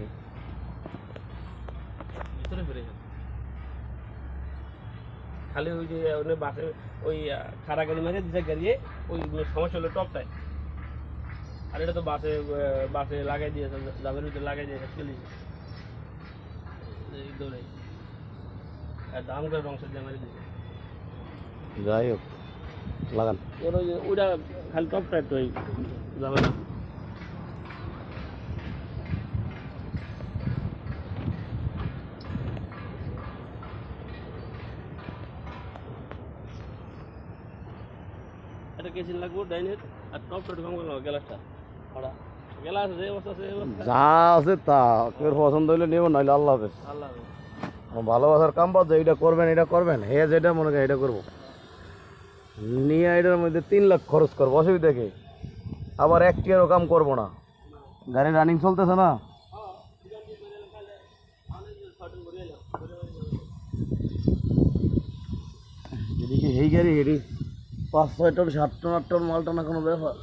দেখি ভিতরে ফিরে গেছে খালি ওই যে ওই বাসে ওই খাড়া গাড়ি মারিয়ে দিছে গাড়িয়ে ওই সমস্যা হলো টপটায় আর এটা তো বাসে বাসে লাগাই দিয়েছে জামের ভিতরে লাগাই দিয়েছে চলে এই দৌড়ে আর দাম করে রংসের দিয়ে মারি দিয়েছে যাই হোক লাগান ওর ওই ওইটা খালি টপটা একটু ওই যাবে না এটা কেসিন লাগবো ডাইনের আর টপটা একটু কম করলাম গ্যালাসটা ওরা গ্যালাস যে অবস্থা আছে এই অবস্থা যা আছে তা তোর পছন্দ হইলে নেব নাহলে আল্লাহ হাফেজ আল্লাহ ভালোবাসার কাম পাচ্ছে এটা করবেন হে যেটা মনে করেন এটা করবো নিয়ে এটার মধ্যে 3 লাখ খরচ করবো অসুবিধা কি আবার 1 টিয়ারও কাম করবো না গাড়ি রানিং চলতেছে না এদিকে এই গাড়ি হেরি 5-6 টন 7 টন 8 টন মাল টানা কোনো ব্যাপার